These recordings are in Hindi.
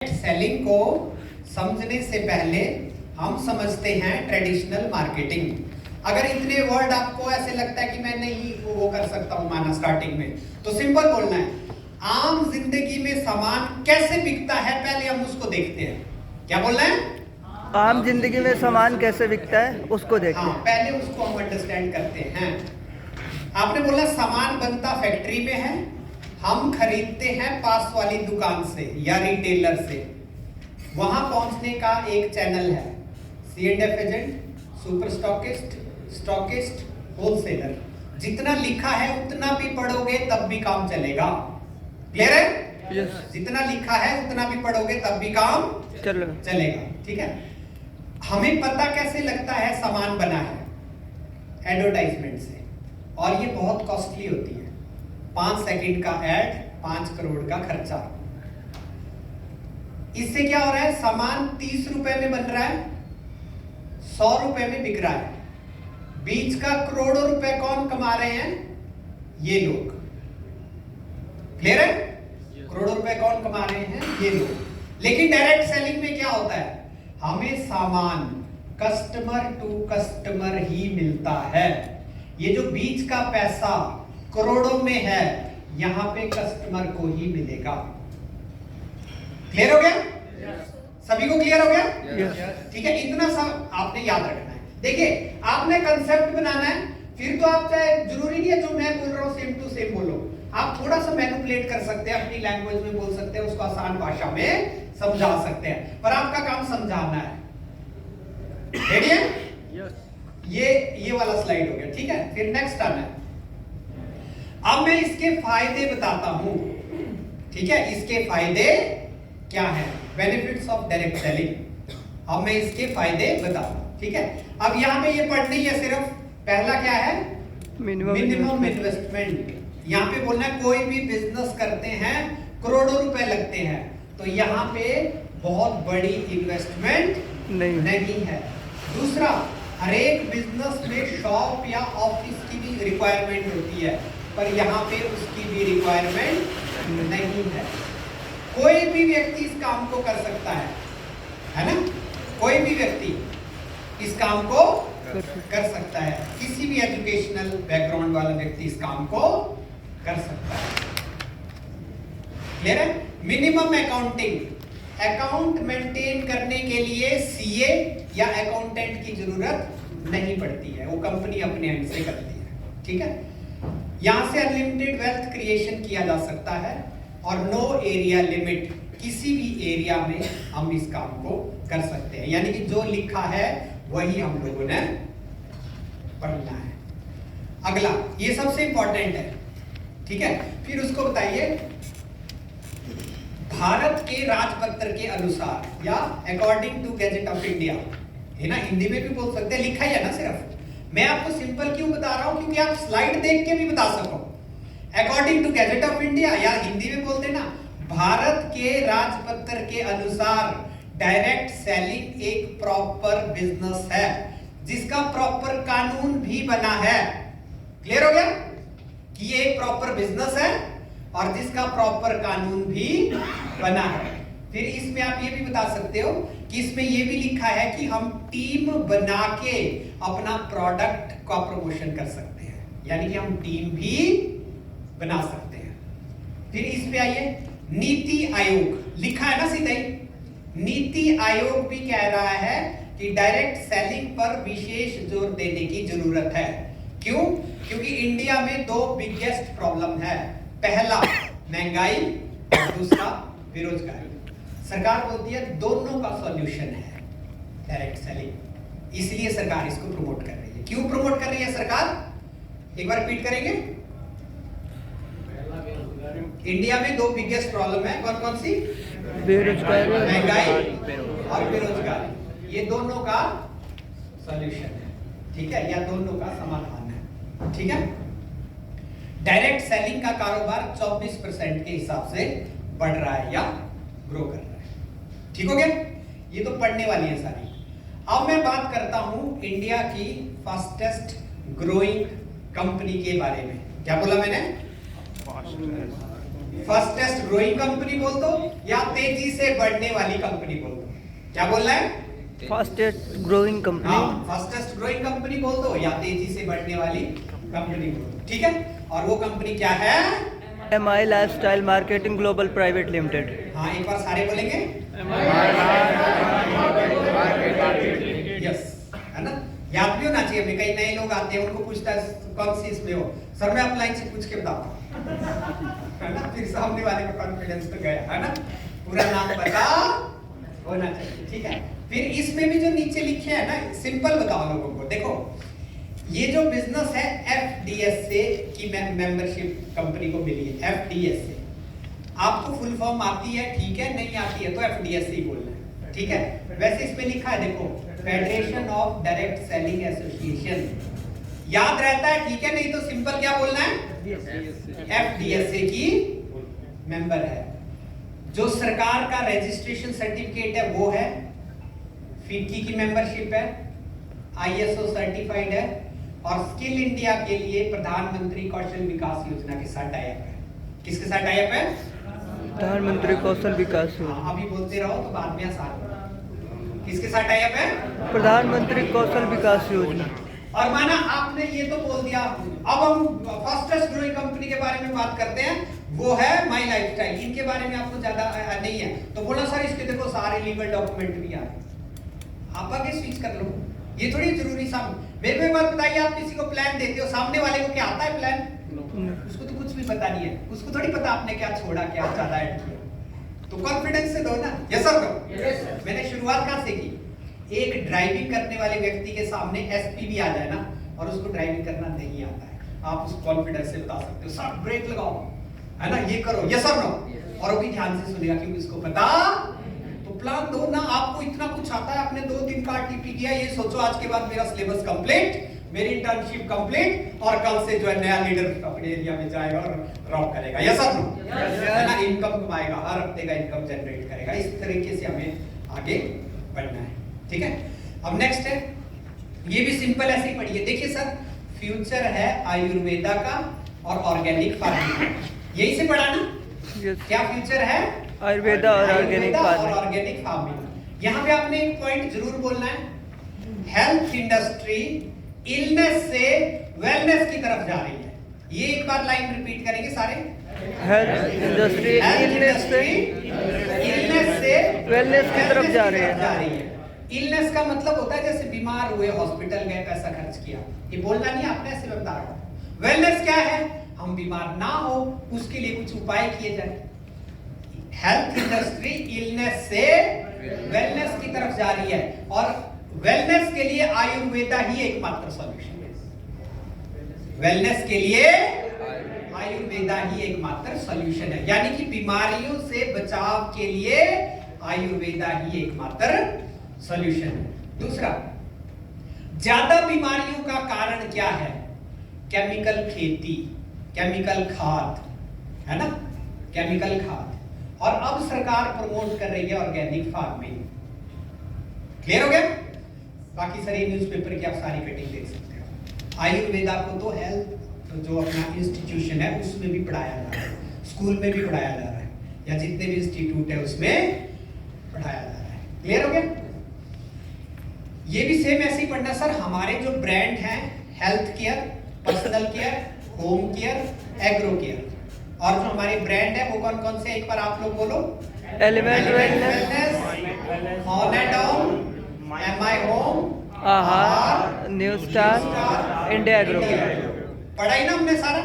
सेलिंग को समझने से पहले हम समझते हैं ट्रेडिशनल मार्केटिंग। अगर इतने वर्ड आपको ऐसे लगता है कि मैं नहीं वो कर सकता हूं माना स्टार्टिंग में, तो सिंपल बोलना है आम जिंदगी में सामान कैसे बिकता है, पहले हम उसको देखते हैं। क्या बोलना है? आम जिंदगी में सामान कैसे बिकता है उसको देखते हैं। पहले उसको हम अंडरस्टैंड करते हैं। आपने बोला सामान बनता फैक्ट्री में है, हम खरीदते हैं पास वाली दुकान से या रिटेलर से। वहां पहुंचने का एक चैनल है, C&F agent, super stockist, stockist, wholesaler. जितना लिखा है उतना भी पढ़ोगे तब भी काम चलेगा। क्लियर है? yes. जितना लिखा है उतना भी पढ़ोगे तब भी काम चलेगा। ठीक है। हमें पता कैसे लगता है सामान बना है? एडवर्टाइजमेंट से, और ये बहुत कॉस्टली होती है। 5 सेकंड का एड, 5 करोड़ का खर्चा। इससे क्या हो रहा है? सामान 30 रुपए में बन रहा है, 100 रुपए में बिक रहा है। बीच का करोड़ों रुपए कौन कमा रहे हैं? ये लोग। क्लियर है? करोड़ों रुपए कौन कमा रहे हैं? ये लोग। लेकिन डायरेक्ट सेलिंग में क्या होता है? हमें सामान कस्टमर टू कस्टमर ही मिलता है। ये जो बीच का पैसा करोड़ों में है, यहां पे कस्टमर को ही मिलेगा। क्लियर हो गया? सभी को क्लियर हो गया? ठीक है। इतना सब आपने याद रखना है। देखिए, आपने कंसेप्ट बनाना है, फिर तो आप चाहे जरूरी नहीं है जो मैं बोल रहा हूं सेम टू सेम बोलो। आप थोड़ा सा मैनिपुलेट कर सकते हैं, अपनी लैंग्वेज में बोल सकते हैं, उसको आसान भाषा में समझा सकते हैं, पर आपका काम समझाना है। रेडी है? ये वाला स्लाइड हो गया। ठीक है। फिर नेक्स्ट आना है। अब मैं इसके फायदे बताता हूं। ठीक है, इसके फायदे क्या है? Benefits of direct selling. अब मैं इसके फायदे बताता हूं। ठीक है। अब यहां पे ये पढ़नी है सिर्फ। पहला क्या है? Minimum investment. यहां पे बोलना है कोई भी बिजनेस करते हैं करोड़ों रुपए लगते हैं, तो यहां पे बहुत बड़ी इन्वेस्टमेंट नहीं है। दूसरा, हर एक बिजनेस में शॉप या ऑफिस की भी रिक्वायरमेंट होती है, पर यहाँ पे उसकी भी रिक्वायरमेंट नहीं है। कोई भी व्यक्ति इस काम को कर सकता है ना? कोई भी व्यक्ति इस काम को कर सकता है। किसी भी एजुकेशनल बैकग्राउंड वाला व्यक्ति इस काम को कर सकता है। क्लियर है? मिनिमम अकाउंटिंग, अकाउंट मेंटेन करने के लिए CA या अकाउंटेंट की जरूरत नहीं पड़ती है, वो कंपनी अपने एंड से करती है। ठीक है। यहां से अनलिमिटेड वेल्थ क्रिएशन किया जा सकता है, और नो एरिया लिमिट, किसी भी एरिया में हम इस काम को कर सकते हैं। यानी कि जो लिखा है वही हम लोगों ने पढ़ना है। अगला, ये सबसे इंपॉर्टेंट है। ठीक है। फिर उसको बताइए, भारत के राजपत्र के अनुसार या according to gazette of India, है ना? हिंदी में भी बोल सकते हैं, लिखा ही है ना सिर्फ। मैं आपको सिंपल क्यों बता रहा हूं? क्योंकि आप स्लाइड देख के भी बता सको। According to gazette of India, या हिंदी में बोलते ना, भारत के राजपत्र के अनुसार डायरेक्ट सेलिंग एक प्रॉपर बिजनेस है, जिसका प्रॉपर कानून भी बना है। क्लियर हो गया कि ये एक प्रॉपर बिजनेस है और जिसका प्रॉपर कानून भी बना है। फिर इसमें आप ये भी बता सकते हो कि इसमें ये भी लिखा है कि हम टीम बना के अपना प्रोडक्ट का प्रमोशन कर सकते हैं, यानी कि हम टीम भी बना सकते हैं। फिर इस पे आइए, नीति आयोग लिखा है ना सीधा ही। नीति आयोग भी कह रहा है कि डायरेक्ट सेलिंग पर विशेष जोर देने की जरूरत है। क्यों? क्योंकि इंडिया में 2 बिगेस्ट प्रॉब्लम है। पहला महंगाई और दूसरा बेरोजगारी। सरकार बोलती है दोनों का सॉल्यूशन है डायरेक्ट सेलिंग, इसलिए सरकार इसको प्रमोट कर रही है। क्यों प्रमोट कर रही है सरकार? एक बार रिपीट करेंगे। इंडिया में 2 बिगेस्ट प्रॉब्लम है, कौन कौन सी? बेरोजगारी, महंगाई और बेरोजगारी। ये दोनों का सॉल्यूशन है। ठीक है, या दोनों का समाधान है। ठीक है। डायरेक्ट सेलिंग का कारोबार 24% के हिसाब से बढ़ रहा है या ग्रो कर रहा है। ठीक हो गया? ये तो पढ़ने वाली है सारी। अब मैं बात करता हूं इंडिया की फास्टेस्ट ग्रोइंग कंपनी के बारे में। क्या बोला मैंने? फास्टेस्ट ग्रोइंग कंपनी बोल दो या तेजी से बढ़ने वाली कंपनी बोल दो। क्या बोलना है? Fastest growing company. हाँ, फास्टेस्ट ग्रोइंग कंपनी बोल दो या तेजी से बढ़ने वाली कंपनी बोल दो। ठीक है, और वो कंपनी क्या है? MI lifestyle marketing global private limited. हाँ, एक बार सारे बोलेंगे। यस, है ना? याद भी होना चाहिए। कई नए लोग आते हैं, उनको पूछता है कौन सी इसमें हो, सर मैं अपलाइन से पूछ के बताता हूँ, है ना? फिर सामने वाले का कॉन्फिडेंस तो गया, है ना? पूरा नाम पता होना चाहिए। ठीक है, फिर इसमें भी जो नीचे लिखे है ना, सिंपल बताओ लोगों को। देखो, ये जो बिजनेस है FDS से की मेंबरशिप कंपनी को मिली है। FDS से आपको फुल फॉर्म आती है, ठीक है? नहीं आती है तो FDS से ही बोलना है। ठीक है, वैसे इसमें लिखा है, देखो, federation of direct selling association. याद रहता है, ठीक है? नहीं तो सिंपल क्या बोलना है? FDS की मेंबर है। जो सरकार का रजिस्ट्रेशन सर्टिफिकेट है वो है, फिक्की की मेंबरशिप है, ISO सर्टिफाइड है, और स्किल इंडिया के लिए प्रधानमंत्री कौशल विकास योजना के साथ टाई अप है। किसके साथ टाई अप है? प्रधानमंत्री कौशल विकास योजना। अभी बोलते रहो तो बाद में आसान होगा। किसके साथ टाई अप है? प्रधानमंत्री कौशल विकास योजना। और माना आपने ये तो बोल दिया, अब हम फास्टेस्ट ग्रोइंग कंपनी के बारे में बात करते हैं, वो है माई लाइफस्टाइल। इनके बारे में आपको ज्यादा नहीं है तो बोला सर इसके देखो सारे लीगल डॉक्यूमेंट भी आ रहे, आप आगे स्विच कर लो। ये थोड़ी जरूरी मेरे को एक बात बताइए, आप किसी को प्लान देते हो, सामने वाले को क्या आता है प्लान? उसको तो कुछ भी पता नहीं है, उसको थोड़ी पता आपने क्या छोड़ा, क्या ज्यादा ऐड किया। तो कॉन्फिडेंस से दो ना। Yes sir no? मैंने शुरुआत कहां से की? एक ड्राइविंग करने वाले व्यक्ति के सामने SP भी आ जाए ना और उसको ड्राइविंग करना नहीं आता है, आप उसको कॉन्फिडेंस से बता सकते हो सर ब्रेक लगाओ, है ना, ये करो। Yes sir no? और वो भी ध्यान से सुनेगा क्योंकि उसको पता। तो प्लान दो ना, आपको इतना कुछ आता है, आपने 2 दिन का RTP किया, ये सोचो आज के बाद मेरा सिलेबस कंप्लीट, मेरी इंटर्नशिप कंप्लीट, और कल से जो है नया लीडर अपने एरिया में जाएगा और ड्रॉप करेगा। Yes sir no? है ना, इनकम कमाएगा, हर हफ्ते का इनकम जनरेट करेगा। इस तरीके से हमें आगे बढ़ना है। ठीक है, अब नेक्स्ट है, ये भी सिंपल ऐसे ही पढ़िए। देखिए सर, फ्यूचर है आयुर्वेदा का और ऑर्गेनिक फार्मिंग, यही से पढ़ा ना? क्या फ्यूचर है? आयुर्वेदा और ऑर्गेनिक फार्मिंग। यहाँ पे आपने एक पॉइंट जरूर बोलना है, हेल्थ इंडस्ट्री इलनेस से वेलनेस की तरफ जा रही है। ये एक बार लाइन रिपीट करेंगे सारे। हेल्थ इंडस्ट्री इलनेस से वेलनेस की तरफ जा रही है। इलनेस का मतलब होता है जैसे बीमार हुए, हॉस्पिटल गए, पैसा खर्च किया, ये बोलना नहीं आपने, ऐसे बता रहा हूं। वेलनेस क्या है? हम बीमार ना हो उसके लिए कुछ उपाय किए जाए। हेल्थ इंडस्ट्री इलनेस से वेलनेस की तरफ जा रही है और वेलनेस के लिए आयुर्वेदा ही एकमात्र सॉल्यूशन है। वेलनेस के लिए आयुर्वेदा ही एकमात्र सॉल्यूशन है, यानी कि बीमारियों से बचाव के लिए आयुर्वेदा ही एकमात्र सॉल्यूशन है। दूसरा, ज्यादा बीमारियों का कारण क्या है? केमिकल खेती, केमिकल खाद, है ना, केमिकल खाद। और अब सरकार प्रमोट कर रही है ऑर्गेनिक फार्मिंग। क्लियर हो गया? बाकी सारे न्यूज़पेपर की आप सारी कटिंग देख सकते हो। आयुर्वेदा को तो हेल्थ जो अपना इंस्टीट्यूशन है उसमें भी पढ़ाया जा रहा है, स्कूल में भी पढ़ाया जा रहा है, या जितने भी इंस्टीट्यूट है उसमें पढ़ाया जा रहा है। क्लियर हो गया? ये भी सेम ऐसे ही पढ़ना सर। हमारे जो ब्रांड हैं, health care, personal care, home care, agro care, और जो हमारे ब्रांड है वो कौन कौन से, एक बार आप लोग बोलो। Element wellness, on and on, MI home, आहार, न्यू स्टार, इंडिया एग्रो। पढ़ाई ना हमने सारा।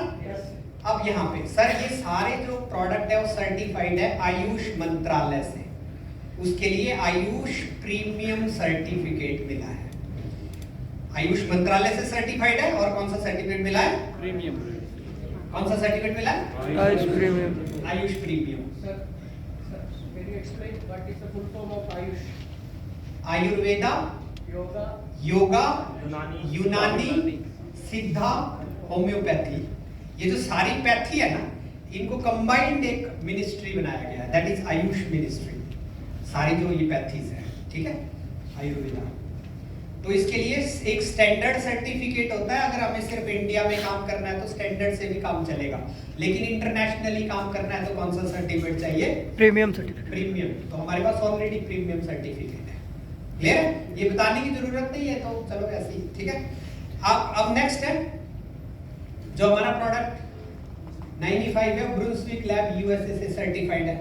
अब यहाँ पे सर ये सारे जो प्रोडक्ट है वो सर्टिफाइड है आयुष मंत्रालय से, उसके लिए आयुष प्रीमियम सर्टिफिकेट मिला है। आयुष मंत्रालय से सर्टिफाइड है। और कौन सा सर्टिफिकेट मिला है? प्रीमियम। कौन सा सर्टिफिकेट मिला है? Ayush premium. Ayush premium. Can you explain what is the full form of Ayush? Ayurveda, yoga, यूनानी, सिद्धा, होम्योपैथी, ये जो सारी पैथी है ना, इनको कंबाइंड एक मिनिस्ट्री बनाया गया है, दैट इज आयुष मिनिस्ट्री। सारी जो ये पैथीज है, ठीक है, आयुर्वेदा। तो इसके लिए एक स्टैंडर्ड सर्टिफिकेट होता है। अगर हमें सिर्फ इंडिया में काम करना है तो स्टैंडर्ड से भी काम चलेगा। लेकिन इंटरनेशनली काम करना है तो कौन सा सर्टिफिकेट चाहिए? Premium certificate. प्रीमियम। तो हमारे पास ऑलरेडी प्रीमियम सर्टिफिकेट है। क्लियर है? ये बताने की जरूरत नहीं है, तो चलो ऐसे ही, ठीक है। अब नेक्स्ट है जो हमारा प्रोडक्ट 95 है, ब्रुंसविक लैब यूएसए से सर्टिफाइड है।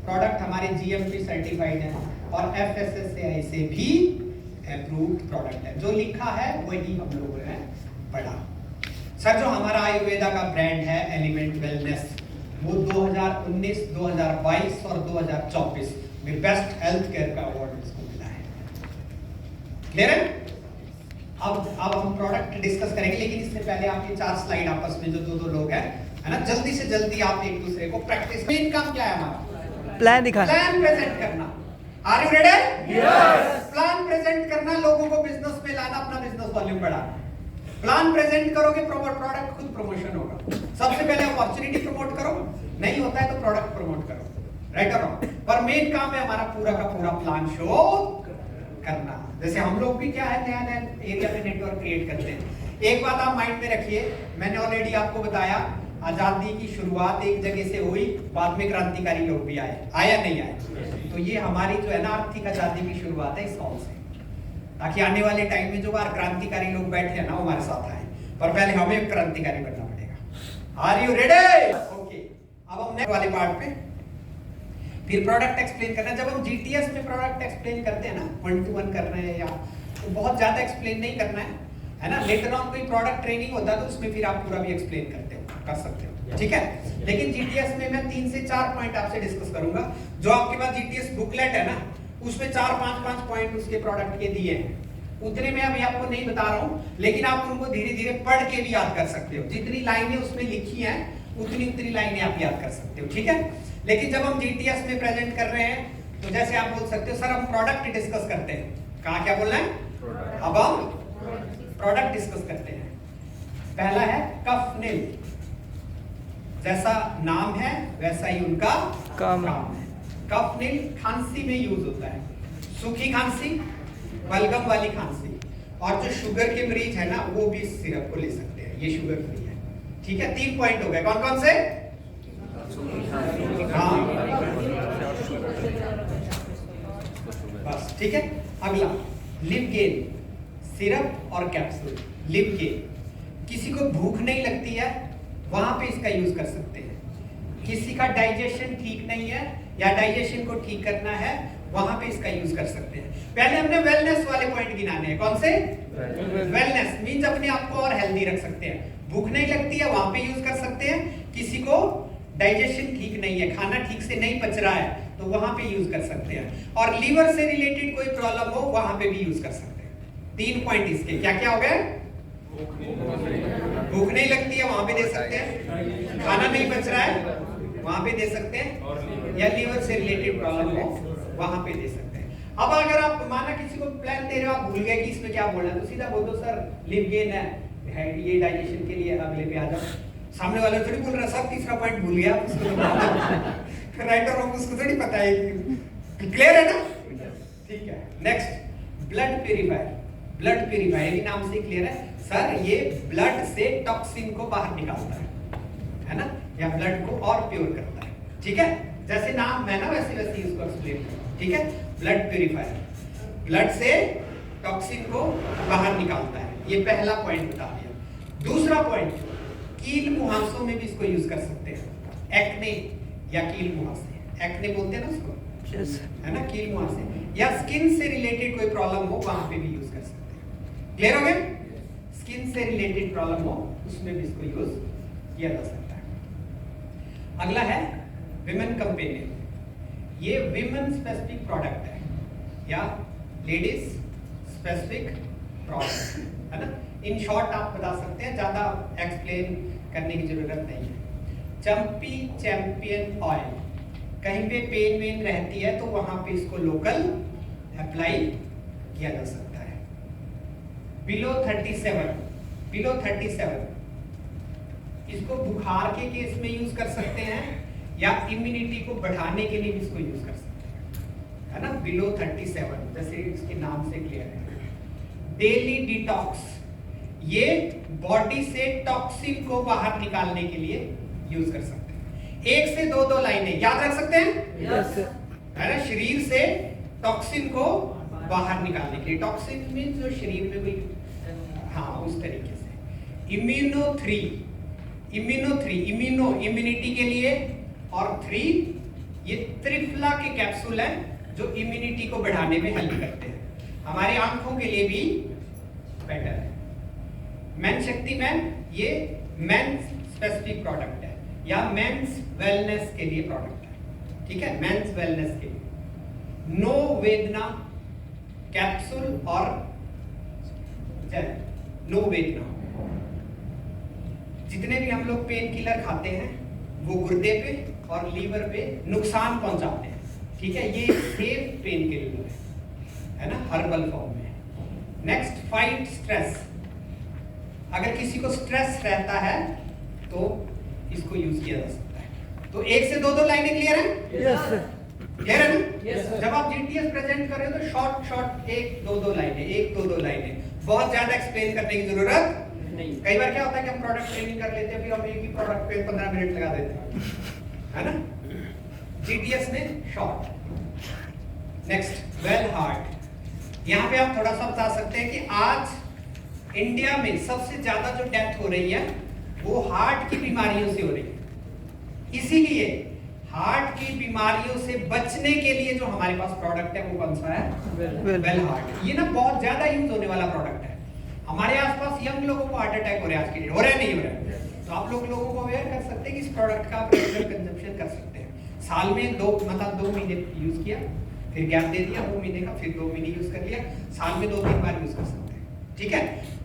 प्रोडक्ट हमारे जीएमपी सर्टिफाइड है और एफएसएसएआई से भी अप्रूव्ड प्रोडक्ट है। जो लिखा है वही हम लोगों ने पढ़ा। सर जो हमारा आयुर्वेदा का ब्रांड है एलिमेंट वेलनेस, वो 2019, 2022 और 2024 में बेस्ट हेल्थ केयर का अवार्ड इसको मिला है। क्लियर है? अब हम प्रोडक्ट डिस्कस करेंगे, लेकिन इससे पहले आप ये 4 स्लाइड आपस में जो दो लोग हैं, है ना, जल्दी से जल्दी आप एक दूसरे को प्रैक्टिस। मेन काम क्या है हमारा? प्लान दिखाना, प्लान प्रेजेंट करना। Are you ready? Yes. Plan present करना, लोगों को बिजनेस में लाना, अपना बिजनेस वॉल्यूम बढ़ाना। प्लान प्रेजेंट करोगे, प्रोडक्ट खुद प्रमोशन होगा। सबसे पहले अपॉर्चुनिटी प्रमोट करो, नहीं होता है तो प्रोडक्ट प्रमोट करो, राइट और रॉन्ग। पर मेन काम है हमारा पूरा का पूरा प्लान शो करना। जैसे हम लोग भी क्या है, नया एरिया में नेटवर्क क्रिएट करते हैं। एक बात आप माइंड में रखिए, मैंने ऑलरेडी आपको बताया आजादी की शुरुआत एक जगह से हुई, बाद में क्रांतिकारी लोग भी आए, आया नहीं आए। तो ये हमारी जो है ना आर्थिक आजादी की शुरुआत है इस हॉल से, ताकि आने वाले टाइम में जो बार क्रांतिकारी लोग बैठे हैं ना हमारे साथ आए। पर पहले हमें क्रांतिकारी बनना पड़ेगा। Are you ready? ओके। अब हम नेक्स्ट वाले पार्ट पे फिर प्रोडक्ट एक्सप्लेन करना। जब हम जीटीएस में प्रोडक्ट एक्सप्लेन करते हैं ना, 1 to 1 कर रहे हैं या तो बहुत ज्यादा एक्सप्लेन नहीं करना है ना। लेटर ऑन कोई प्रोडक्ट ट्रेनिंग होता है तो उसमें फिर आप पूरा भी एक्सप्लेन करते हो, कर सकते हो, ठीक है। लेकिन जीटीएस में मैं 3 से 4 पॉइंट आपसे डिस्कस करूंगा। जो आपके पास जीटीएस बुकलेट है ना, उसमें 4-5 पॉइंट उसके प्रोडक्ट के दिए हैं। उतने में अभी आपको नहीं बता रहा हूं, लेकिन आप उनको धीरे धीरे पढ़ के भी याद कर सकते हो। जितनी लाइनें उसमें लिखी हैं उतनी लाइनें आप याद कर सकते हो, ठीक है। लेकिन जब हम जीटीएस में प्रेजेंट कर रहे हैं तो जैसे आप बोल सकते हो सर हम प्रोडक्ट डिस्कस करते हैं। कहा क्या बोलना है? अब हम प्रोडक्ट डिस्कस करते हैं। पहला है कफनिल, जैसा नाम है वैसा ही उनका काम है। कफनिल खांसी में यूज होता है, सूखी खांसी, बलगम वाली खांसी, और जो शुगर के मरीज है ना वो भी इस सिरप को ले सकते हैं, ये शुगर फ्री है, ठीक है। 3 पॉइंट हो गए, कौन कौन से? हाँ बस, ठीक है। अगला लिवगेन, सिरप और कैप्सूल। लिवगेन, किसी को भूख नहीं लगती है वहां पे इसका यूज कर सकते हैं। किसी का डाइजेशन ठीक नहीं है या डाइजेशन को ठीक करना है, वहां पे इसका यूज कर सकते हैं। पहले हमने वेलनेस वाले पॉइंट गिनाने हैं। कौन से? वेलनेस मींस अपने आप को और हेल्दी रख सकते हैं। भूख नहीं लगती है वहां पे यूज कर सकते हैं। किसी को डाइजेशन ठीक नहीं है, खाना ठीक से नहीं पच रहा है, तो वहां पे यूज कर सकते हैं। और लीवर से रिलेटेड कोई प्रॉब्लम हो वहां पे भी यूज कर सकते हैं। 3 पॉइंट इसके क्या क्या हो गए? भूख नहीं लगती है वहां पे दे सकते हैं, खाना नहीं पच रहा है वहां पे दे सकते हैं, या लीवर से रिलेटेड प्रॉब्लम हो वहां पे दे सकते हैं। अब अगर आप माना किसी को प्लान दे रहे हो, आप भूल गए कि इसमें क्या बोलना है, तो सीधा बोल दो सर लिवगेन है, ये डाइजेशन के लिए, अगले पे आ जाओ। सामने वाला थोड़ी बोल रहा सब तीसरा पॉइंट भूल गया, राइट और रॉन्ग उसको थोड़ी पता है। क्लियर है ना? ठीक है। Next blood purifier. Blood purifier नाम से क्लियर है सर, ये ब्लड से टॉक्सिन को बाहर निकालता है ना, या ब्लड को और प्योर करता है, ठीक है। जैसे नाम है ना वैसे वैसे इसको एक्सप्लेन करो, ठीक है। ब्लड प्यूरिफायर, ब्लड से टॉक्सिन को बाहर निकालता है, ये पहला पॉइंट बता दिया। दूसरा पॉइंट, कील मुहांसों में भी इसको यूज कर सकते हैं। एक्ने या कील मुहांसे, एक्ने बोलते हैं ना उसको, है ना, कील मुहांसे, या स्किन से रिलेटेड कोई प्रॉब्लम हो वहां पे भी यूज कर सकते हैं। क्लियर हो गया? स्किन से रिलेटेड प्रॉब्लम हो उसमें भी इसको यूज किया जा सकता है। अगला है विमेन कंपेनियन। ये विमेन स्पेसिफिक प्रोडक्ट है या लेडीज स्पेसिफिक प्रोडक्ट है ना। इन शॉर्ट आप बता सकते हैं, ज्यादा एक्सप्लेन करने की जरूरत नहीं है। चंपी चैंपियन ऑयल, कहीं पे पेन वेन रहती है तो वहां पे इसको लोकल अप्लाई किया जा सकता है। बिलो 37 इसको बुखार के केस में यूज कर सकते हैं या इम्यूनिटी को बढ़ाने के लिए भी इसको यूज कर सकते हैं, है ना। बिलो 37 जैसे इसके नाम से क्लियर है। डेली डिटॉक्स, ये बॉडी से टॉक्सिन को बाहर निकालने के लिए यूज कर सकते हैं। 1 से 2 लाइनें याद रख सकते हैं यस है ना, शरीर से टॉक्सिन को बाहर निकालने के लिए। टॉक्सिन मीन जो शरीर में कोई, हाँ उस तरीके से। इम्यूनो इम्यूनिटी के लिए, और 3 ये त्रिफला के कैप्सूल हैं जो इम्यूनिटी को बढ़ाने में हेल्प करते हैं। हमारी आंखों के लिए भी बेटर है। मेन शक्ति मैन ये मेंस स्पेसिफिक प्रोडक्ट है या मेंस वेलनेस के लिए प्रोडक्ट है, ठीक है, मेंस वेलनेस के लिए। नो वेदना कैप्सूल और जेल। नो वेदना, जितने भी हम लोग पेन किलर खाते हैं वो गुर्दे पे और लीवर पे नुकसान पहुंचाते हैं, ठीक है, ये सेफ पेन किलर है ना, हर्बल फॉर्म में। Next, fight stress. अगर किसी को स्ट्रेस रहता है तो इसको यूज किया जा सकता है। तो 1 से 2 लाइनें क्लियर है? यस क्लियर है ना? Yes, sir. जब आप जीटीएस प्रेजेंट कर रहे हो तो शॉर्ट 1-2 लाइनें, 1-2 लाइनें, बहुत ज्यादा एक्सप्लेन करने की जरूरत नहीं। कई बार क्या होता है कि हम प्रोडक्ट ट्रेनिंग कर लेते हैं, फिर हम एक ही प्रोडक्ट पे 15 मिनट लगा देते हैं, है ना। जीटीएस में शॉर्ट। Next, well heart. यहाँ पे आप थोड़ा सा बता सकते हैं कि आज इंडिया में सबसे ज्यादा जो डेथ हो रही है वो हार्ट की बीमारियों से हो रही है। इसीलिए हार्ट की बीमारियों से बचने के लिए जो हमारे पास प्रोडक्ट है वो कौन सा है? Well heart. ये ना बहुत ज्यादा यूज होने वाला प्रोडक्ट है। हमारे आसपास यंग लोगों को हार्ट अटैक हो रहे हैं आज के डेट, हो रहा है नहीं हो रहा है? तो आप लोगों को अवेयर कर सकते हैं कि इस प्रोडक्ट का आप रेगुलर कंजम्पशन कर सकते हैं। साल में 2 महीने यूज किया, फिर गैप दे दिया 2 महीने का, फिर 2 महीने यूज कर लिया, साल में 2-3 बार यूज कर सकते हैं, ठीक है।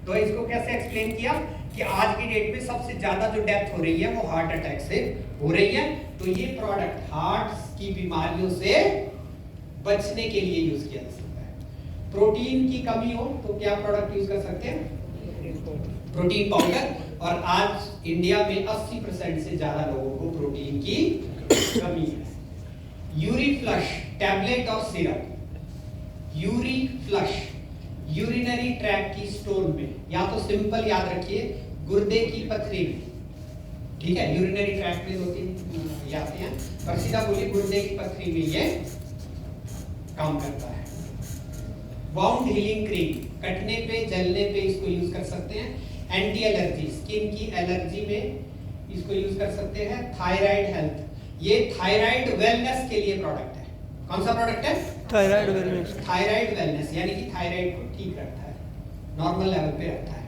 तो इसको कैसे एक्सप्लेन किया कि आज की डेट में सबसे ज्यादा जो डेथ हो रही है वो हार्ट अटैक से हो रही है। तो ये प्रोडक्ट हार्ट की बीमारियों से बचने के लिए यूज किया जा सकता है। प्रोटीन की कमी हो तो क्या प्रोडक्ट यूज कर सकते हैं? Protein powder. और आज इंडिया में 80% से ज्यादा लोगों को प्रोटीन की कमी है। यूरी फ्लश टैबलेट और syrup. Yuri flush urinary tract की स्टोन में, या तो सिंपल याद रखिए गुर्दे की पथरी में, ठीक है, यूरिनरी ट्रैक्ट में 2-3 आते हैं, पर सीधा बोलिए गुर्दे की पथरी में ये काम करता है। वाउंड हीलिंग क्रीम, कटने पे जलने पे इसको यूज कर सकते हैं। एंटी एलर्जी, स्किन की एलर्जी में इसको यूज कर सकते हैं। थायराइड हेल्थ, ये थायराइड वेलनेस के लिए प्रोडक्ट है। कौन सा प्रोडक्ट है? Thyroid wellness. थायराइड वेलनेस यानी कि थायराइड को ठीक रखता है, नॉर्मल लेवल पे रखता है।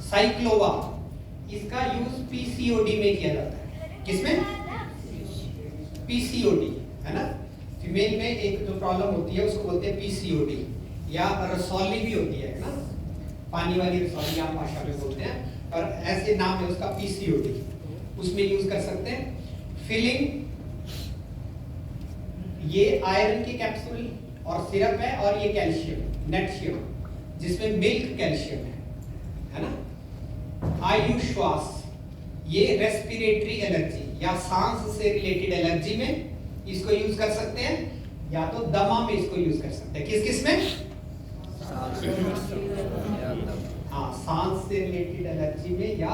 साइक्लोवा, इसका यूज पीसीओडी में किया जाता है। किसमें? पीसीओडी, है ना। फीमेल में एक जो प्रॉब्लम होती है उसको बोलते हैं पीसीओडी, या रसौली भी होती है ना, पानी वाली रसौली आम भाषा में बोलते हैं, और ऐसे नाम है उसका पीसीओडी, उसमें यूज कर सकते हैं। फिलिंग, ये आयरन की कैप्सूल और सिरप है, और ये कैल्शियम नेटशियम जिसमें मिल्क कैल्शियम है ना। आयुश्वास, ये रेस्पिरेटरी एलर्जी या सांस से रिलेटेड एलर्जी में इसको यूज कर सकते हैं, या तो दमा में इसको यूज कर सकते हैं। किस किस में? हाँ, सांस से रिलेटेड एलर्जी में या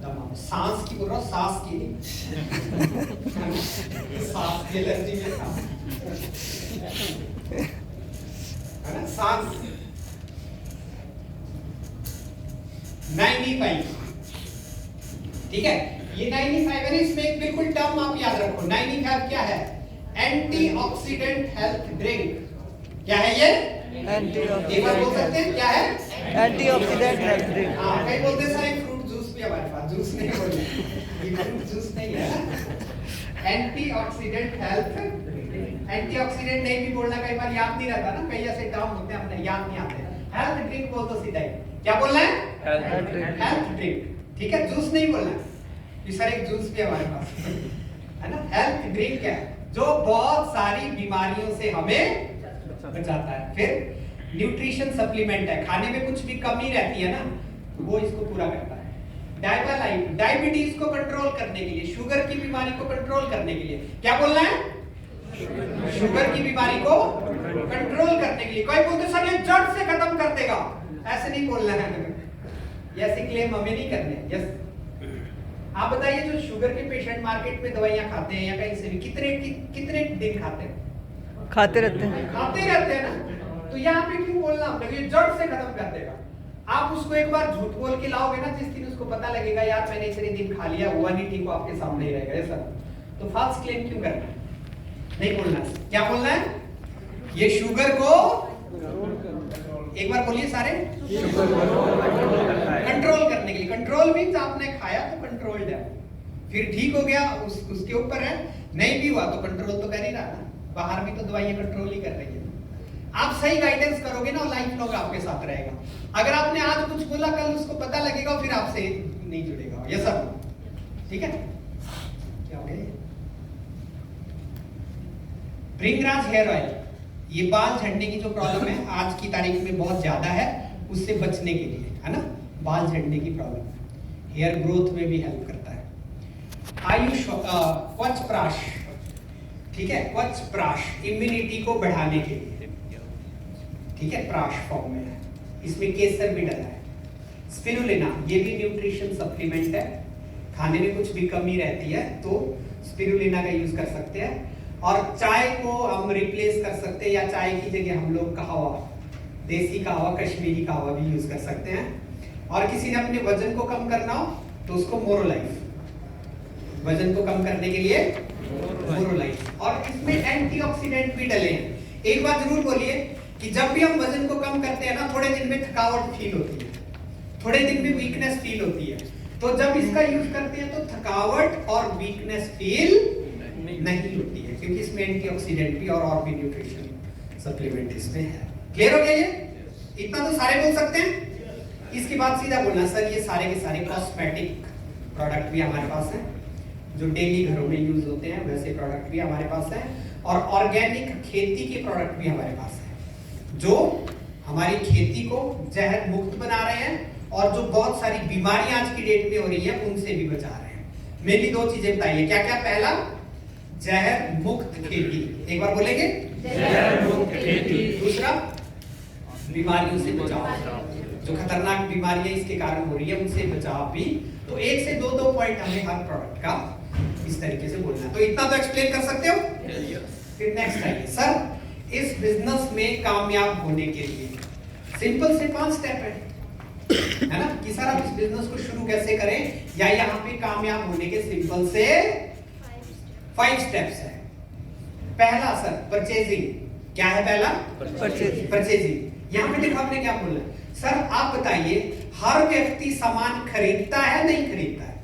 दमा में। सांस की बोल रहा हूँ, सांस की नहीं। सांस की एलर्जी में है ना, सांस। 95, ठीक है, ये 95 है। इसमें एक बिल्कुल टर्म आप याद रखो, 95 क्या है? Antioxidant health drink. क्या है ये? एक बार बोल सकते हैं क्या है? Antioxidant health drink. हाँ, कई बोलते हैं सर एक फ्रूट जूस भी हमारे पास, जूस नहीं बोलते, ये फ्रूट जूस नहीं है। एंटीऑक्सीडेंट हेल्थ, एंटीऑक्सीडेंट नहीं भी बोलना कई बार याद नहीं रहता ना, कई ऐसे टर्म होते हैं अपने याद नहीं आते। हेल्थ ड्रिंक बोल दो सीधा ही। क्या बोलना है? Health drink. हेल्थ ड्रिंक, ठीक है, जूस नहीं बोलना है। ये सर एक जूस भी हमारे पास है ना। हेल्थ ड्रिंक है जो बहुत सारी बीमारियों से हमें बचाता है। फिर न्यूट्रिशन सप्लीमेंट है, खाने में कुछ भी कमी रहती है ना वो इसको पूरा करता है। डायबालाइट, डायबिटीज को कंट्रोल करने के लिए, शुगर की बीमारी को कंट्रोल करने के लिए। क्या बोलना है? शुगर की बीमारी को कंट्रोल करने के लिए। कोई बोलते सर ये जड़ से खत्म कर देगा, ऐसे नहीं बोलना है, ऐसे क्लेम हमें नहीं करने। यस, आप बताइए जो शुगर के पेशेंट मार्केट में दवाइयां खाते हैं या कहीं से भी कितने दिन खाते हैं? खाते रहते हैं। खाते रहते हैं ना। तो यहाँ पे क्यों बोलना हमने, ये जड़ से खत्म कर देगा। आप उसको एक बार झूठ बोल के लाओगे ना, जिस दिन उसको पता लगेगा यार मैंने इतने दिन खा लिया, हुआ नहीं ठीक, वो आपके सामने ही रहेगा। ऐसा तो फास्ट क्लेम क्यों करना है? नहीं बोलना। क्या बोलना है? ये शुगर को एक बार बोलिए सारे, कंट्रोल करने के लिए। कंट्रोल मीन्स आपने खाया तो कंट्रोल्ड है, फिर ठीक हो गया उसके ऊपर है, नहीं भी हुआ तो कंट्रोल तो कर ही रहा ना। बाहर भी तो दवाइयां कंट्रोल ही कर रही है। आप सही गाइडेंस करोगे ना, लाइफ लॉन्ग आपके साथ रहेगा। अगर आपने आज कुछ बोला, कल उसको पता लगेगा और फिर आपसे नहीं जुड़ेगा। ये सब ठीक है? क्या हो गया? भृंगराज हेयर ऑयल, ये बाल झड़ने की जो प्रॉब्लम है आज की तारीख में बहुत ज्यादा है, उससे बचने के लिए, है ना, बाल झड़ने की प्रॉब्लम, हेयर ग्रोथ में भी हेल्प करता है। आयुष क्वच प्राश, ठीक है, क्वच प्राश इम्यूनिटी को बढ़ाने के लिए, ठीक है, प्राश फॉर्म में है, इसमें केसर भी डला है। स्पिरुलिना, ये भी न्यूट्रिशन सप्लीमेंट है, खाने में कुछ भी कमी रहती है तो स्पिरुलिना का यूज कर सकते हैं। और चाय को हम रिप्लेस कर सकते हैं, या चाय की जगह हम लोग कहवा, देसी कहवा, कश्मीरी कहवा भी यूज कर सकते हैं। और किसी ने अपने वजन को कम करना हो तो उसको मोरोलाइफ, वजन को कम करने के लिए मोरोलाइफ। और इसमें एंटीऑक्सीडेंट भी डले हैं। एक बात जरूर बोलिए कि जब भी हम वजन को कम करते हैं ना, थोड़े दिन में थकावट फील होती है, थोड़े दिन में वीकनेस फील होती है। तो जब इसका यूज करते हैं तो थकावट और वीकनेस फील नहीं होती है, क्योंकि इसमें एंटीऑक्सीडेंट भी और भी न्यूट्रिशन सप्लीमेंट इसमें है। क्लियर हो गया? ये इतना तो सारे बोल सकते हैं। इसके बाद सीधा बोलना सर ये सारे के सारे कॉस्मेटिक प्रोडक्ट भी हमारे पास हैं, जो डेली घरों में यूज होते हैं, वैसे प्रोडक्ट भी हमारे पास हैं। और ऑर्गेनिक खेती के प्रोडक्ट भी हमारे पास हैं, जो हमारी खेती को जहर मुक्त बना रहे हैं और जो बहुत सारी बीमारियां आज की डेट में हो रही है उनसे भी बचा रहे हैं। मेरी दो चीजें बताइए, क्या क्या? पहला, जहर मुक्त खेती, एक बार बोलेंगे, जहर मुक्त खेती। दूसरा, बीमारियों से बचाव, जो खतरनाक बीमारियां इसके कारण हो रही है उनसे बचाव भी। तो एक से दो पॉइंट हमें हर प्रोडक्ट का इस तरीके से बोलना है। तो इतना तो एक्सप्लेन कर सकते हो। फिर नेक्स्ट आइए, सर इस बिजनेस में कामयाब होने के लिए सिंपल से 5 स्टेप है ना, कि सर आप इस बिजनेस को शुरू कैसे करें, या यहाँ पे कामयाब होने के सिंपल से 5 स्टेप्स है। पहला सर परचेजिंग, क्या है पहला? परचेजिंग। यहाँ पे देखो आपने क्या बोला, सर आप बताइए हर व्यक्ति सामान खरीदता है नहीं खरीदता है?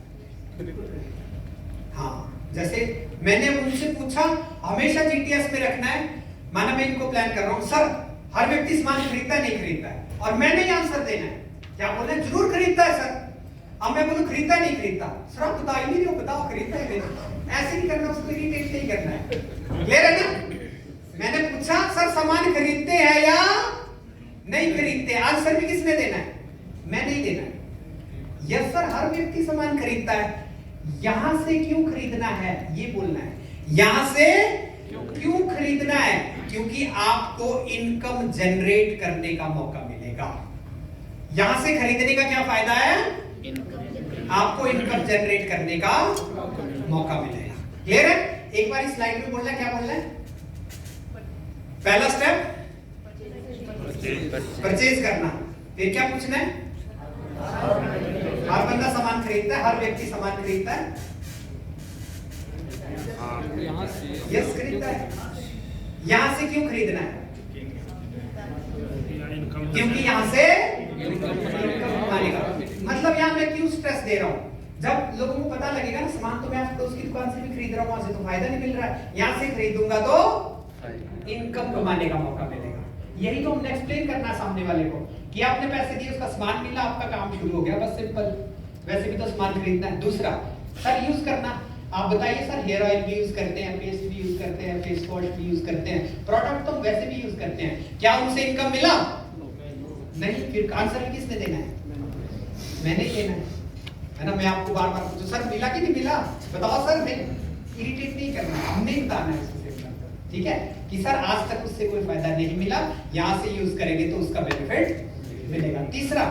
हाँ, जैसे मैंने उनसे पूछा हमेशा जीटीएस में रखना है, माना मैं इनको प्लान कर रहा हूं, सर हर व्यक्ति सामान खरीदता है नहीं खरीदता है, और मैंने ही आंसर देना है, क्या बोल रहे हैं? जरूर खरीदता है सर। अब मैं बोलूं खरीदता नहीं खरीदता, सर आप बता ही नहीं रहे हो, बताओ खरीदता है नहीं। ऐसे नहीं करना, उसको इरिटेट नहीं करना है। क्लियर है ना? मैंने पूछा सर सामान खरीदते हैं या नहीं खरीदते, आंसर भी किसने देना है? मैं नहीं देना है। यस सर हर व्यक्ति सामान खरीदता है, यहां से क्यों खरीदना है ये बोलना है। यहां से क्यों खरीदना है? क्योंकि आपको इनकम जनरेट करने का मौका मिलेगा। यहां से खरीदने का क्या फायदा है? आपको इनकम जनरेट करने का मौका मिलेगा। क्लियर है? एक बार इस स्लाइड में बोलना है, क्या बोलना है? पहला स्टेप परचेज करना। फिर क्या पूछना है? हर बंदा सामान खरीदता है, हर व्यक्ति सामान खरीदता है, यस खरीदता है। यहां से क्यों खरीदना है? क्योंकि यहां से कमाने का, मतलब यहां मैं क्यों स्ट्रेस दे रहा हूं? जब लोगों को पता लगेगा ना सामान तो मैं आपको उसकी दुकान से भी खरीद रहा हूं, वहां से तो फायदा नहीं मिल रहा है, यहां से खरीदूंगा तो इनकम कमाने का मौका मिलेगा। यही तो हमने एक्सप्लेन करना है सामने वाले को कि आपने पैसे दिए, उसका सामान मिला, आपका काम शुरू हो गया, बस सिंपल। वैसे भी तो सामान खरीदना है। दूसरा सर यूज करना, आप बताइए सर हेयर ऑयल भी यूज करते हैं, पेस्ट भी यूज करते हैं, फेस वॉश भी यूज करते हैं, प्रोडक्ट तो वैसे भी यूज करते हैं, क्या उनसे इनकम मिला? नहीं। फिर आंसर भी किसने देना है? मैंने ही देना है ना। मैं आपको बार बार पूछूं सर मिला कि नहीं मिला, बताओ सर। नहीं, इरिटेट नहीं करना, हमने बताना है उससे, ठीक है, कि सर आज तक उससे कोई फायदा नहीं मिला, यहां से यूज करेंगे तो उसका बेनिफिट मिलेगा। तीसरा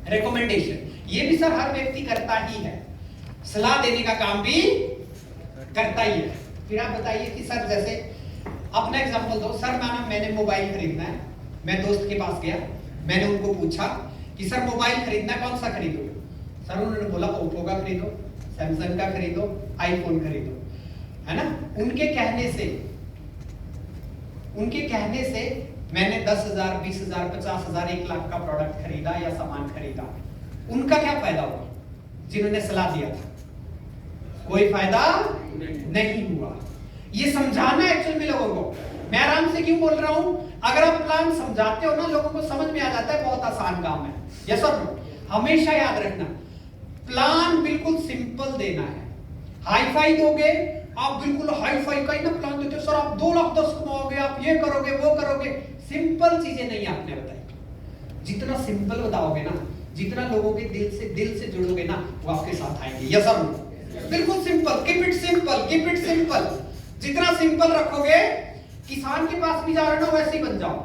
रिकमेंडेशन, ये भी सर हर व्यक्ति करता ही है। सलाह देने का काम भी करता ही है। फिर आप बताइए कि सर जैसे अपना एग्जांपल दो, सर मैंने मोबाइल खरीदना है, मैं दोस्त के पास गया, मैंने उनको पूछा कि सर मोबाइल खरीदना है, कौन सा खरीदो? सर उन्होंने बोला ओप्पो का खरीदो, सैमसंग का खरीदो, आईफोन खरीदो, है ना। उनके कहने से मैंने 10,000, 20,000, 50,000, 1 लाख का प्रोडक्ट खरीदा या सामान खरीदा। उनका क्या फायदा हुआ? जिन्होंने सलाह दिया था कोई फायदा नहीं हुआ। ये समझाना एक्चुअल में लोगों को, मैं आराम से क्यों बोल रहा हूं, अगर आप प्लान समझाते हो ना लोगों को समझ में आ जाता है, बहुत आसान काम है। यस और नो? हमेशा याद रखना, प्लान बिल्कुल सिंपल देना है। हाई फाई दोगे आप, बिल्कुल हाई फाई का ही ना प्लान देते हो, सर आप 2,10,000 कमाओगे, आप ये करोगे वो करोगे, सिंपल चीजें नहीं आपने बताई। जितना सिंपल बताओगे ना, जितना लोगों के दिल से जुड़ोगे ना, वो आपके साथ आएंगे। यस और नो? बिल्कुल simple, keep it simple, keep it simple. जितना सिंपल रखोगे, किसान के पास भी जा रहे हो वैसे ही बन जाओ,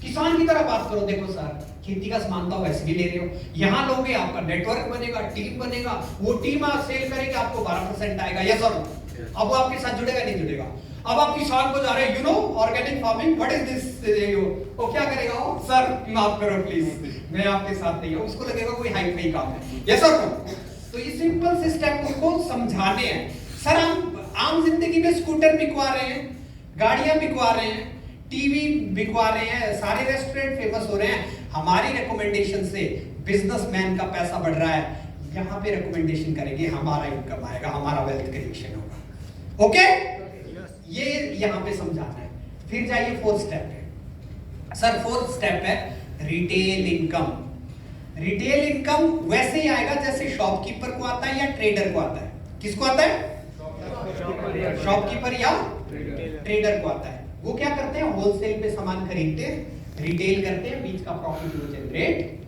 किसान की तरह बात करो। देखो सर खेती का सामान तो वैसे भी ले रहे हो, यहाँ लोगे आपका नेटवर्क बनेगा, टीम बनेगा, वो टीम आप सेल करेगी, आपको 12% आएगा। यस और नो? अब वो आपके साथ जुड़ेगा नहीं जुड़ेगा? अब आप किसान को जा रहे हैं, organic farming, what is this, वो क्या करेगा? वो सर माफ करो प्लीज, मैं आपके साथ नहीं हूं, उसको लगेगा कोई हाई फाई काम है। यस और नो? तो ये सिंपल से स्टेप उसको समझाने हैं। सर हम आम जिंदगी में स्कूटर बिकवा रहे हैं, गाड़ियां बिकवा रहे हैं, टीवी बिकवा रहे हैं, सारे रेस्टोरेंट फेमस हो रहे हैं, हमारी रिकमेंडेशन से बिजनेसमैन का पैसा बढ़ रहा है। यहाँ पे रिकमेंडेशन करेंगे, हमारा इनकम आएगा, हमारा वेल्थ क्रिएशन होगा। ओके? ये यहाँ पे समझाना है। फिर जाइए 4th स्टेप पे। सर 4th स्टेप है रिटेल इनकम। रिटेल इनकम वैसे ही आएगा जैसे शॉपकीपर को आता है या ट्रेडर को आता है। किसको आता है? शॉपकीपर या ट्रेडर को आता है। वो क्या करते हैं? होलसेल पे सामान खरीदते हैं, रिटेल करते हैं, बीच का प्रॉफिट वो जनरेट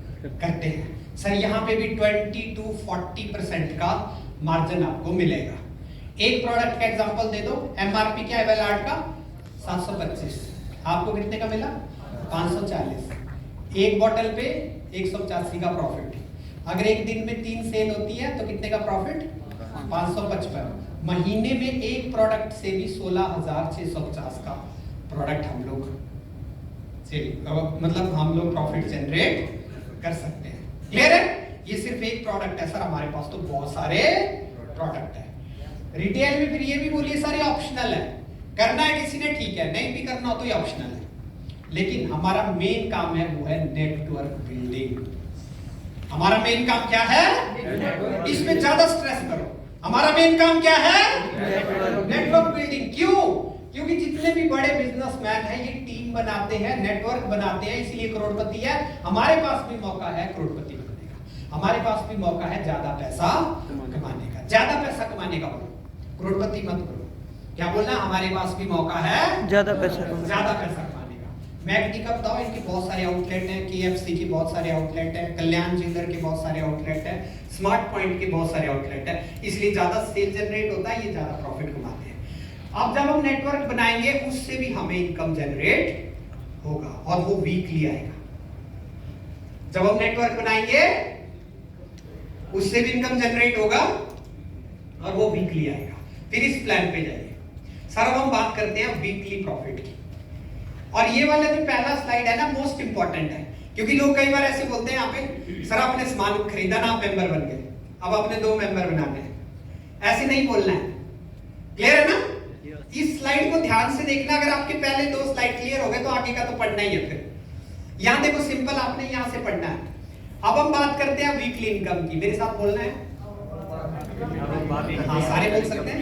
करते हैं। सर यहाँ पे भी 20 to 40% का मार्जिन आपको मिलेगा। एक प्रोडक्ट का एग्जांपल दे दो, एमआरपी क्या है वेलार्ड का? 725, आपको कितने का मिला? 540। एक बोतल पे 185 का प्रॉफिट। अगर एक दिन में 3 सेल होती है तो कितने का प्रॉफिट? 555। महीने में एक प्रोडक्ट से भी 16,650 का प्रोडक्ट हम लोग मतलब हम लोग प्रॉफिट जनरेट कर सकते हैं। क्लियर है? ये सिर्फ एक प्रोडक्ट है सर, हमारे पास तो बहुत सारे प्रोडक्ट है। रिटेल में फिर ये भी बोलिए सर ये ऑप्शनल है, करना है किसी ने ठीक है, नहीं भी करना हो तो ये ऑप्शनल है। लेकिन हमारा मेन काम है वो है नेटवर्क बिल्डिंग। हमारा मेन काम क्या है? इसमें ज्यादा स्ट्रेस करो। हमारा मेन काम क्या है? Network building. क्यों? क्योंकि जितने भी बड़े बिजनेसमैन हैं ये टीम बनाते हैं, नेटवर्क बनाते हैं, इसलिए करोड़पति है। हमारे पास भी मौका है करोड़पति बनने का, हमारे पास भी मौका है ज्यादा पैसा कमाने का। ज्यादा पैसा कमाने का बोलो, करोड़पति मत बोलो। क्या बोलना? हमारे पास भी मौका है ज्यादा पैसा कमाने का। मैकडी का बताओ, इनके बहुत सारे आउटलेट हैं, KFC के बहुत सारे आउटलेट हैं, कल्याण ज्वेलर के बहुत सारे आउटलेट हैं, स्मार्ट पॉइंट के बहुत सारे आउटलेट हैं, इसलिए ज्यादा सेल जनरेट होता है, ये ज्यादा प्रॉफिट कमाते हैं। अब जब हम नेटवर्क बनाएंगे उससे भी हमें इनकम जनरेट होगा और वो वीकली आएगा। जब हम नेटवर्क बनाएंगे उससे भी इनकम जनरेट होगा और वो वीकली आएगा। फिर इस प्लान पे जाइए। सर अब हम बात करते हैं वीकली प्रॉफिट की, और ये वाला जो पहला स्लाइड है ना मोस्ट इंपॉर्टेंट है, क्योंकि लोग कई बार ऐसे बोलते हैं यहाँ पे सर आपने सामान खरीदा ना, आप मेंबर बन गए, अब आपने 2 मेंबर बनाने हैं। ऐसे नहीं बोलना है। क्लियर है ना? इस स्लाइड को ध्यान से देखना। अगर आपके पहले 2 स्लाइड क्लियर हो गए तो आगे का तो पढ़ना ही है। फिर यहाँ देखो सिंपल आपने यहाँ से पढ़ना है। अब हम बात करते हैं वीकली इनकम की। मेरे साथ बोलना है। हाँ सारे बोल सकते हैं।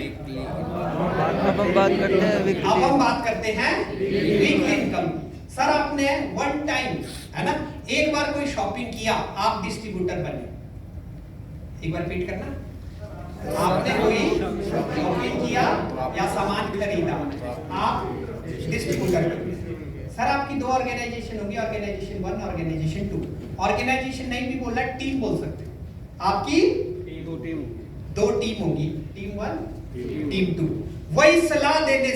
अब हम बात करते हैं वीकली इनकम। सर आपने वन टाइम है ना, एक बार कोई शॉपिंग किया, आप डिस्ट्रीब्यूटर बने। एक बार रिपीट करना, आपने कोई शॉपिंग किया या सामान खरीदा, आप डिस्ट्रीब्यूटर बने। सर आपकी 2 ऑर्गेनाइजेशन होगी, ऑर्गेनाइजेशन 1, ऑर्गेनाइजेशन 2। ऑर्गेनाइजेशन नहीं भी बोल रहा, टीम बोल सकते हो। आपकी 2 टीम होगी, टीम 1, टीम 2। वही सलाह देने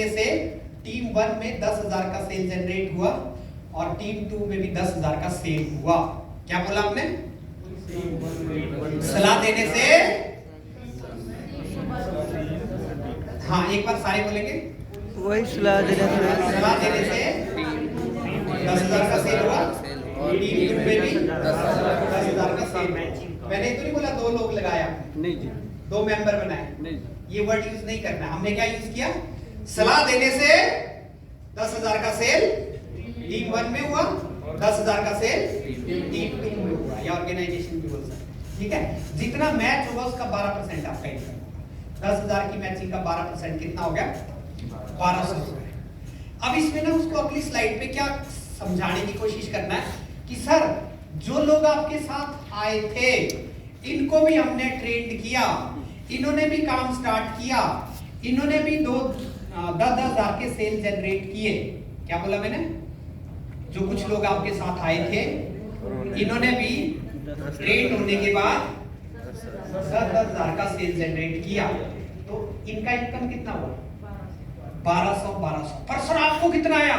से टीम 1 में 10,000 का सेल जनरेट हुआ और टीम 2 में भी 10,000 का सेल हुआ। क्या बोला आपने? सलाह देने से, हाँ एक बार सारे बोलेंगे। वही सलाह देने से, सलाह देने से 10,000 का सेल हुआ, टीम ग्रुप में भी 10,000 का सेल। मैंने तो नहीं बोला 2 लोग लगाया, नहीं जी, 2 मेंबर बनाए, नहीं ये वर्ड यूज नहीं करना। हमने क्या यूज किया? सलाह देने से 10,000 का सेल टीम 1 में हुआ, 10,000 का सेल टीम 2 में हुआ, या ऑर्गेनाइजेशन भी बोल सकते हैं। ठीक है, जितना मैच होगा उसका 12% आपका इनकम होगा। 10,000 की मैचिंग का 12% कितना हो गया? 1200 रुपए। अब इसमें ना उसको अगली स्लाइड पे क्या समझाने की कोशिश करना है कि सर जो लोग आपके साथ आए थे इनको भी हमने ट्रेंड किया, इन्होंने भी काम स्टार्ट किया, इन्होंने भी 10,000 के सेल जनरेट किए। क्या बोला मैंने? जो कुछ लोग आपके साथ आए थे इन्होंने भी ट्रेंड होने के बाद 10,000 का सेल जनरेट किया, तो इनका इनकम कितना हुआ? 1200। पर सर आपको कितना आया?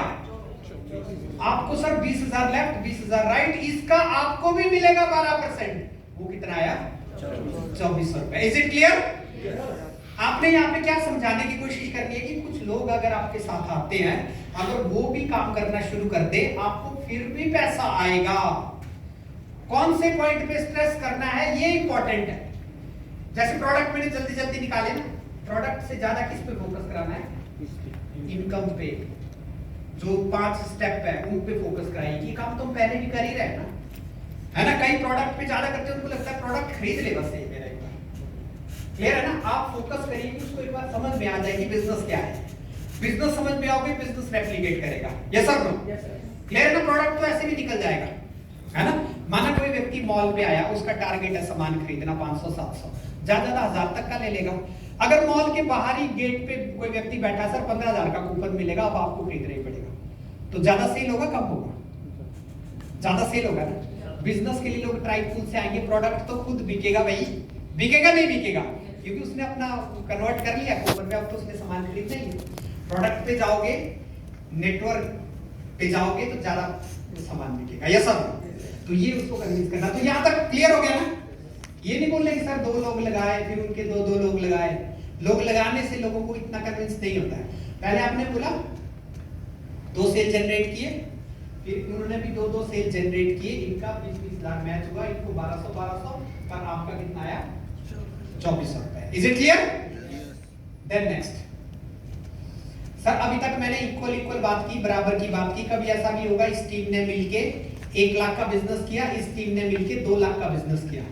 आपको सर 20,000 लेफ्ट, 20,000 राइट, इसका आपको भी मिलेगा 12%। वो कितना आया? 2400 रुपए। Is it clear? आपने यहाँ पे क्या समझाने की कोशिश करनी है कि कुछ लोग अगर आपके साथ आते हैं, अगर वो भी काम करना शुरू कर दे, आपको फिर भी पैसा आएगा। कौन से पॉइंट पे स्ट्रेस करना है ये इंपॉर्टेंट है। जैसे प्रोडक्ट मैंने जल्दी जल्दी निकाले ना, प्रोडक्ट से ज्यादा किस पे फोकस कराना है? इनकम पे। जो 5 स्टेप है उन पे फोकस कराइए। ये काम तुम पहले भी कर ही रहे ना, है ना? कई प्रोडक्ट पे ज्यादा करते हैं, उनको लगता है प्रोडक्ट खरीद ले बस, मेरा एक बार क्लियर है ना? आप फोकस करिए कि उसको एक बार समझ में आ जाए कि बिजनेस क्या है। बिजनेस समझ में आओगे, बिजनेस रेप्लिकेट करेगा। Yes sir no? क्लियर है ना? प्रोडक्ट तो ऐसे भी निकल जाएगा, है ना? माना कोई व्यक्ति मॉल पे आया, उसका टारगेट है सामान खरीदना 500-700, ज्यादा 1000 तक का ले लेगा। अगर मॉल के बाहरी गेट पे कोई व्यक्ति बैठा, सर 15,000 का कूपन मिलेगा, अब आपको खरीदना ही पड़ेगा, तो ज्यादा सेल होगा कम होगा? ज्यादा सेल होगा ना? बिजनेस के लिए लोग ट्राइपूल से आएंगे, प्रोडक्ट तो खुद बिकेगा भाई, बिकेगा नहीं बिकेगा? क्योंकि उसने अपना कन्वर्ट कर लिया कूपन में, अब तो उसने सामान खरीदना ही है। प्रोडक्ट पे जाओगे, नेटवर्क पे जाओगे तो ज्यादा सामान बिकेगा। Yes sir? तो ये उसको कन्विंस करना। तो यहां तक क्लियर हो गया ना? ये नहीं बोलने कि सर 2 लोग लगाए, फिर उनके 2 लोग लगाए। लोग लगाने से लोगों को इतना कन्विंस नहीं होता है। पहले आपने बोला 2 सेल जनरेट किए, फिर उन्होंने भी 2 सेल जनरेट किए, इनका 20 लाख मैच हुआ, इनको 1200 पर आपका कितना आया? 2400 रुपए। Is it clear? Then next sir, अभी तक मैंने इक्वल बात की, बराबर की बात की। कभी ऐसा भी होगा इस टीम ने मिलके 1 लाख का बिजनेस किया, इस टीम ने मिलके 2 लाख का बिजनेस किया,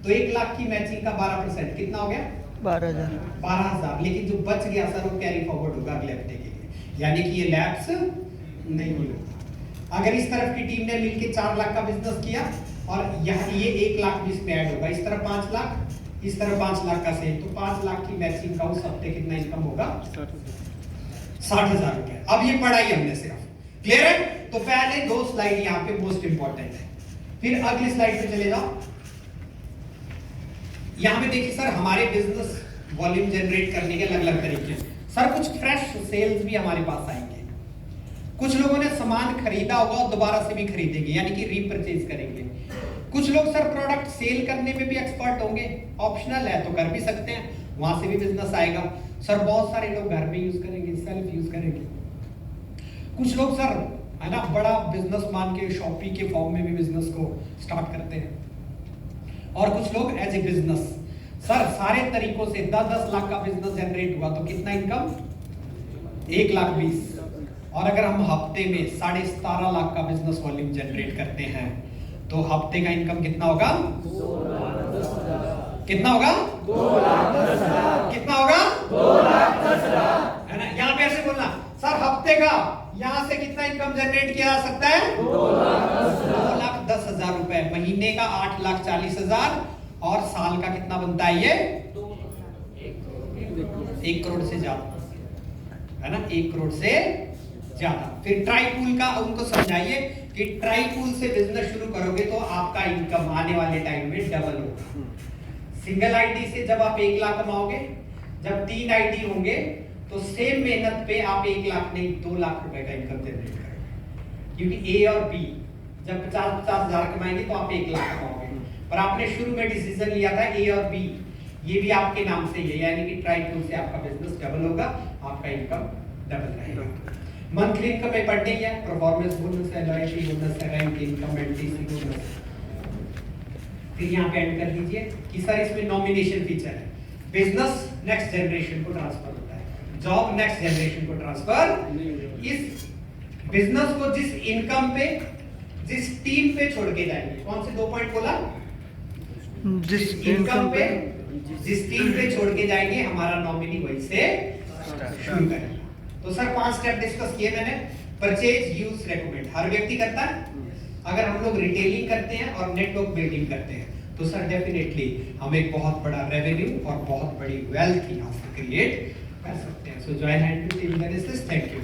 तो 1 लाख की मैचिंग का 12% कितना हो गया? 12,000। लेकिन जो बच गया सर वो कैरी फॉरवर्ड होगा अगले हफ्ते के लिए, यानी कि ये लैप्स नहीं होगा। अगर इस तरफ की टीम ने मिलके 4 लाख का बिजनेस किया और यहाँ ये 1 लाख भी इसमें ऐड होगा, इस तरफ 5 लाख, इस तरफ 5 लाख का सेल, तो 5 लाख की मैचिंग का उस हफ्ते कितना इनकम होगा? 60,000 रुपए। अब ये पढ़ाई हमने सिर्फ, क्लियर है? तो पहले 2 स्लाइड यहाँ पे मोस्ट इंपॉर्टेंट है, फिर अगली स्लाइड पे चले जाओ। यहाँ पे देखिए सर, हमारे बिजनेस वॉल्यूम जनरेट करने के अलग अलग तरीके हैं। सर कुछ फ्रेश सेल्स भी हमारे पास आएंगे, कुछ लोगों ने सामान खरीदा होगा और दोबारा से भी खरीदेंगे, यानी कि रीपरचेज करेंगे। कुछ लोग सर प्रोडक्ट सेल करने में भी एक्सपर्ट होंगे, ऑप्शनल है तो कर भी सकते हैं, वहां से भी बिजनेस आएगा। सर बहुत सारे लोग घर में यूज करेंगे, सेल्फ यूज करेंगे। कुछ लोग सर है ना बड़ा बिजनेस मान के शॉपी के फॉर्म में भी बिजनेस को स्टार्ट करते हैं, और कुछ लोग एज ए बिजनेस। सर सारे तरीकों से 10-10 लाख का बिजनेस जनरेट हुआ तो कितना इनकम? 1,20,000। और अगर हम हफ्ते में 17.5 लाख का बिजनेस वॉल्यूम जनरेट करते हैं तो हफ्ते का इनकम कितना होगा? 2,10,000। कितना होगा? 2,10,000। कितना होगा? 2,10,000। है ना? यहाँ पे ऐसे बोलना सर हफ्ते का यहाँ से कितना इनकम जनरेट किया जा सकता है? 2,10,000 रुपए। महीने का 8,40,000 और साल का कितना बनता है ये? 1 करोड़ से ज्यादा, है ना? 1 करोड़ से ज्यादा। फिर ट्राईपूल का उनको समझाइए कि ट्राईपूल से बिजनेस शुरू करोगे तो आपका इनकम आने वाले टाइम में डबल होगा। सिंगल आईडी से जब आप 1 लाख कमाओगे, जब 3 आईडी होंगे तो सेम मेहनत पे आप 1 लाख नहीं 2 लाख रुपए का इनकम जनरेट करोगे, क्योंकि ए और बी जब 50-50 हजार कमाएंगे तो आप 1 लाख कमाओगे। पर आपने शुरू में डिसीजन लिया था ए और बी, ये भी आपके नाम से ही है, यानी कि ट्राई से आपका बिजनेस डबल होगा, आपका इनकम डबल रहेगा। मंथली इनकम में पढ़ है, परफॉर्मेंस बोनस है, लॉयल्टी बोनस है, रैंक इनकम, एलटीसी बोनस। फिर यहाँ पे एंड कर दीजिए कि सर इसमें नॉमिनेशन फीचर है, बिजनेस नेक्स्ट जनरेशन को ट्रांसफर होता है, जॉब नेक्स्ट जनरेशन को ट्रांसफर। इस बिजनेस को जिस इनकम पे, जिस टीम पे छोड़ के जाएंगे, कौन से 2 पॉइंट बोला, जिस इनकम पे जिस टीम पे छोड़ के जाएंगे, हमारा नॉमिनी वहीं से शुरू करेगा। तो सर 5 स्टेप डिस्कस किए मैंने। परचेज, यूज, रेकमेंड हर व्यक्ति करता है। अगर हम लोग रिटेलिंग करते हैं और नेटवर्क बिल्डिंग करते हैं तो सर डेफिनेटली हम एक बहुत बड़ा रेवेन्यू और बहुत बड़ी वेल्थ यहाँ से क्रिएट कर सकते हैं। So join hand to team analysis. Thank you.